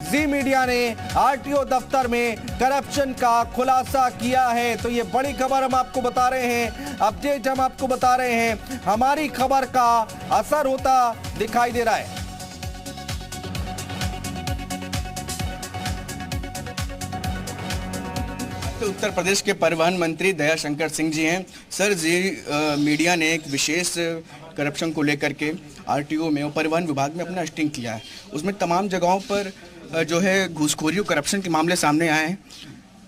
जी media ने RTO दफ्तर में करप्शन का खुलासा किया है। तो ये बड़ी खबर हम आपको बता रहे हैं, अपडेट हम आपको बता रहे हैं। हमारी खबर का असर होता दिखाई दे रहा है। तो उत्तर प्रदेश के परिवहन मंत्री दयाशंकर सिंह जी हैं। सर, जी मीडिया ने एक विशेष करप्शन को लेकर के आरटीओ में और परिवहन विभाग में अपना स्टिंग किया है। उसमें तमाम जगहों पर जो है घूसखोरी और करप्शन के मामले सामने आए हैं।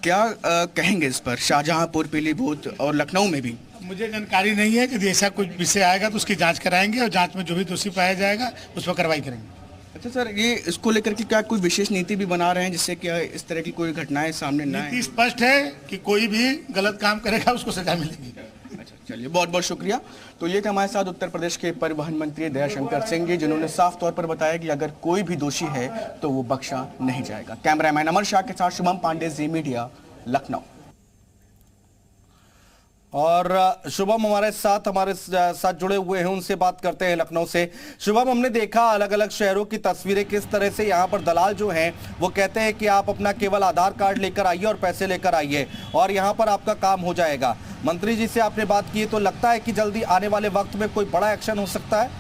क्या कहेंगे इस पर? शाहजहांपुर, पीलीभीत और लखनऊ में भी मुझे जानकारी नहीं है कि ऐसा कुछ विषय आएगा तो उसकी जांच कराएंगे और जांच में जो भी दोषी पाया जाएगा उस पर कार्रवाई करेंगे। अच्छा सर, ये इसको लेकर के क्या कोई विशेष नीति भी बना रहे हैं जिससे कि इस तरह की कोई घटनाएं सामने न आए? नीति स्पष्ट है कि कोई भी गलत काम करेगा उसको सजा मिलेगी। अच्छा, चलिए, बहुत बहुत शुक्रिया। तो ये थे हमारे साथ उत्तर प्रदेश के परिवहन मंत्री दयाशंकर सिंह जी, जिन्होंने साफ तौर पर बताया कि अगर कोई भी दोषी है तो वो बख्शा नहीं जाएगा। कैमरामैन अमर शाह के साथ शुभम पांडे, जी मीडिया, लखनऊ। और शुभम हमारे साथ जुड़े हुए हैं, उनसे बात करते हैं लखनऊ से। शुभम, हमने देखा अलग अलग शहरों की तस्वीरें, किस तरह से यहाँ पर दलाल जो हैं वो कहते हैं कि आप अपना केवल आधार कार्ड लेकर आइए और पैसे लेकर आइए और यहाँ पर आपका काम हो जाएगा। मंत्री जी से आपने बात की, तो लगता है कि जल्दी आने वाले वक्त में कोई बड़ा एक्शन हो सकता है?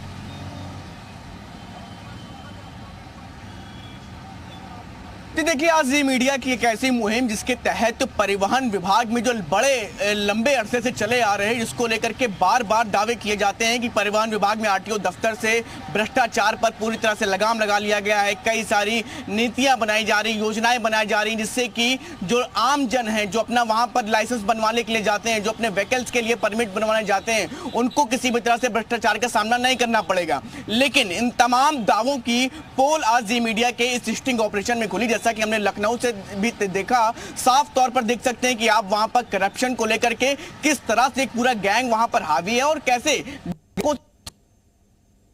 देखिए, आज जी मीडिया की एक ऐसी मुहिम जिसके तहत परिवहन विभाग में जो बड़े लंबे अरसे से चले आ रहे हैं, जिसको लेकर के बार बार दावे किए जाते हैं कि परिवहन विभाग में आरटीओ दफ्तर से भ्रष्टाचार पर पूरी तरह से लगाम लगा लिया गया है। कई सारी नीतियां बनाई जा रही, योजनाएं बनाई जा रही, जिससे कि जो आम जन है, जो अपना वहां पर लाइसेंस बनवाने के लिए जाते हैं, जो अपने व्हीकल्स के लिए परमिट बनवाने जाते हैं, उनको किसी भी तरह से भ्रष्टाचार का सामना नहीं करना पड़ेगा। लेकिन इन तमाम दावों की पोल आज जी मीडिया के इस स्टिंग ऑपरेशन में खुली। जैसा कि हमने लखनऊ से भी देखा, साफ तौर पर देख सकते हैं कि आप वहां पर करप्शन को लेकर के किस तरह से एक पूरा गैंग वहां पर हावी है और कैसे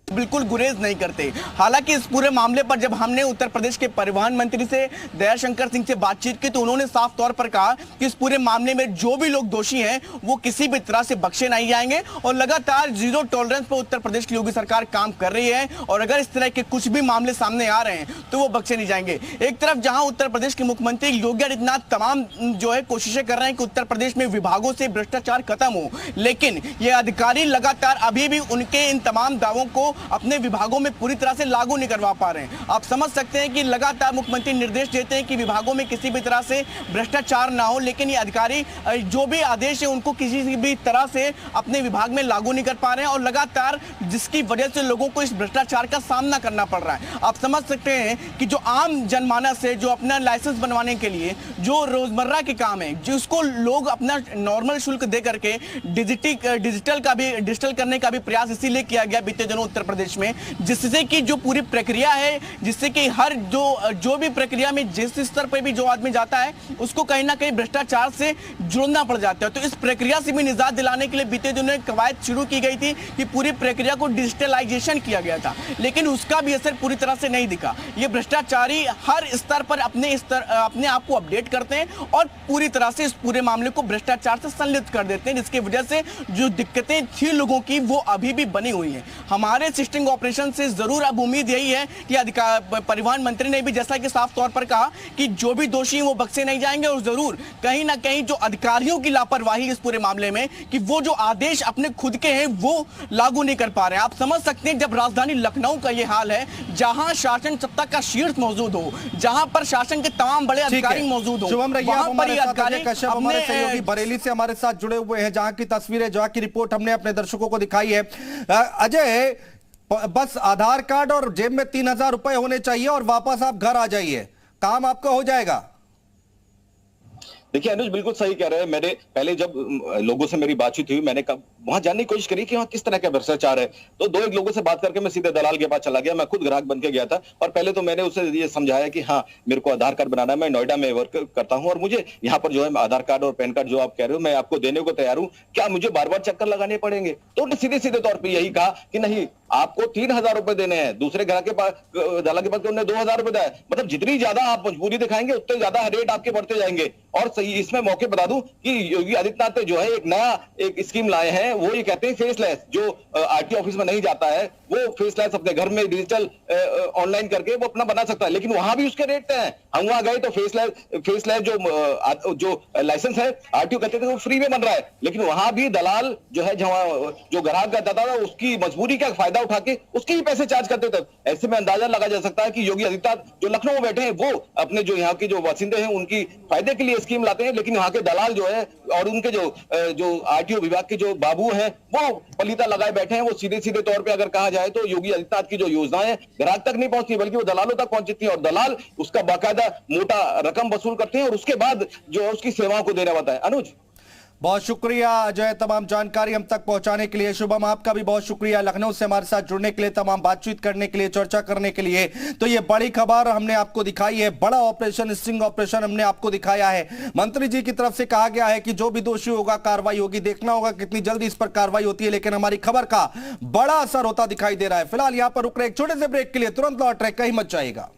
बिल्कुल गुरेज नहीं करते। हालांकि इस पूरे मामले पर जब हमने उत्तर प्रदेश के परिवहन मंत्री से दयाशंकर सिंह से बातचीत की तो उन्होंने साफ तौर पर कहा कि इस पूरे मामले में जो भी लोग दोषी हैं वो किसी भी तरह से बख्शे नहीं जाएंगे और लगातार जीरो टॉलरेंस पर उत्तर प्रदेश की योगी सरकार काम कर रही है और अगर इस तरह के कुछ भी मामले सामने आ रहे हैं तो वो बख्शे नहीं जाएंगे। एक तरफ जहां उत्तर प्रदेश के मुख्यमंत्री योगी आदित्यनाथ तमाम जो है कोशिशें कर रहे हैं कि उत्तर प्रदेश में विभागों से भ्रष्टाचार खत्म हो, लेकिन ये अधिकारी लगातार अभी भी उनके इन तमाम दावों को अपने विभागों में पूरी तरह से लागू नहीं करवा पा रहे हैं। आप समझ सकते हैं कि लगातार मुख्यमंत्री निर्देश देते हैं कि विभागों में किसी भी तरह से भ्रष्टाचार ना हो, लेकिन ये अधिकारी जो भी आदेश है उनको किसी भी तरह से अपने विभाग में लागू नहीं कर पा रहे हैं और लगातार जिसकी वजह से लोगों को इस भ्रष्टाचार का सामना करना पड़ रहा है। आप समझ सकते हैं कि जो आम जनमानस है, जो अपना लाइसेंस बनवाने के लिए जो रोजमर्रा के काम है, जिसको लोग अपना नॉर्मल शुल्क दे करके डिजिटल करने का भी प्रयास इसीलिए किया गया बीते दिनों उत्तर प्रदेश में, जिससे कि जो पूरी प्रक्रिया है, जिससे कि हर जो भी प्रक्रिया में जिस स्तर पर भी जो आदमी जाता है उसको कहीं ना कहीं भ्रष्टाचार से जुड़ना पड़ जाता है। तो इस प्रक्रिया से भी निजात दिलाने के लिए बीते दिनों एक कवायद शुरू की गई थी कि पूरी प्रक्रिया को डिजिटलाइजेशन किया गया था, लेकिन उसका भी असर पूरी तरह से नहीं दिखा। ये भ्रष्टाचारी हर स्तर पर अपने आप को अपडेट करते हैं और पूरी तरह से इस पूरे मामले को भ्रष्टाचार से संलिप्त कर देते हैं, जिसकी वजह से जो दिक्कतें थी लोगों की वो अभी भी बनी हुई हैं। हमारे सिस्टिंग ऑपरेशन से जरूर अब उम्मीद यही है कि परिवहन मंत्री ने भी जैसा कि साफ तौर पर कहा कि जो भी दोषी हैं वो बख्शे नहीं जाएंगे और जरूर कहीं ना कहीं जो अधिकारियों की लापरवाही इस पूरे मामले में कि वो जो आदेश अपने खुद के हैं वो लागू नहीं कर पा रहे हैं। आप समझ सकते हैं जब राजधानी लखनऊ का ये हाल है, जहां शासन सत्ता का शीर्ष मौजूद हो, जहां पर शासन के तमाम बड़े अधिकारी मौजूद हो, शुभम रैया हमारे सहयोगी बरेली से हमारे साथ जुड़े हुए हैं, जहां की तस्वीरें, जहां की रिपोर्ट हमने अपने दर्शकों को दिखाई है। अजय, बस आधार कार्ड और जेब में 3,000 रुपए होने चाहिए और वापस आप घर आ जाइए, काम आपका हो जाएगा। देखिए अनुज बिल्कुल सही कह रहे हैं। मैंने पहले जब लोगों से मेरी बातचीत हुई, मैंने वहां जानने की कोशिश करी कि वहां किस तरह का भ्रष्टाचार है, तो दो एक लोगों से बात करके मैं सीधे दलाल के पास चला गया। मैं खुद ग्राहक बन के गया था और पहले तो मैंने उसे ये समझाया कि हाँ मेरे को आधार कार्ड बनाना है, मैं नोएडा में वर्क करता हूँ और मुझे यहाँ पर जो है आधार कार्ड और पैन कार्ड जो आप कह रहे हो मैं आपको देने को तैयार हूँ, क्या मुझे बार बार चक्कर लगाने पड़ेंगे? तो उन्होंने सीधे सीधे तौर पर यही कहा कि नहीं, आपको 3,000 रुपए देने हैं। दूसरे ग्राहक के पास दलाल के पास उन्होंने 2,000 रुपए दिया। मतलब जितनी ज्यादा आप मजबूरी दिखाएंगे उतने ज्यादा रेट आपके बढ़ते जाएंगे। और सही इसमें मौके बता दूं कि योगी आदित्यनाथ जो है एक नया स्कीम लाए हैं, वो ये कहते हैं फेसलेस, जो आरटीओ ऑफिस में नहीं जाता है वो फेसलेस अपने घर में डिजिटल ऑनलाइन करके वो अपना बना सकता है, लेकिन वहां भी उसके रेट तय हैं। हम वहां गए तो फेसलेस जो लाइसेंस है आरटीओ कहते थे वो फ्री में बन रहा है, लेकिन वहां भी दलाल जो है जो ग्राहक का दाता था उसकी मजबूरी का फायदा उठा के उसके ही पैसे चार्ज करते थे। ऐसे में अंदाजा लगा जा सकता है कि योगी आदित्यनाथ जो लखनऊ में बैठे हैं वो अपने जो यहाँ के जो बासिंदे हैं उनकी फायदे के लिए स्कीम लाते हैं, लेकिन वहां के दलाल जो है और उनके जो आरटीओ विभाग के जो बाबू हैं वो पलीता लगाए बैठे हैं। वो सीधे सीधे तौर पर अगर कहा जाए तो योगी आदित्यनाथ की जो योजनाएं ग्राहक तक नहीं पहुंचती बल्कि वो दलालों तक पहुंचती हैं और दलाल उसका बाकायदा मोटा रकम वसूल करते हैं और उसके बाद जो है उसकी सेवाओं को देना होता है। अनुज, बहुत शुक्रिया अजय तमाम जानकारी हम तक पहुंचाने के लिए। शुभम, आपका भी बहुत शुक्रिया लखनऊ से हमारे साथ जुड़ने के लिए, तमाम बातचीत करने के लिए, चर्चा करने के लिए। तो ये बड़ी खबर हमने आपको दिखाई है, बड़ा ऑपरेशन, स्टिंग ऑपरेशन हमने आपको दिखाया है। मंत्री जी की तरफ से कहा गया है कि जो भी दोषी होगा कार्रवाई होगी, देखना होगा कितनी जल्दी इस पर कार्रवाई होती है, लेकिन हमारी खबर का बड़ा असर होता दिखाई दे रहा है। फिलहाल यहां पर रुक रहे एक छोटे से ब्रेक के लिए, तुरंत लौट रहे, कहीं मत जाइएगा।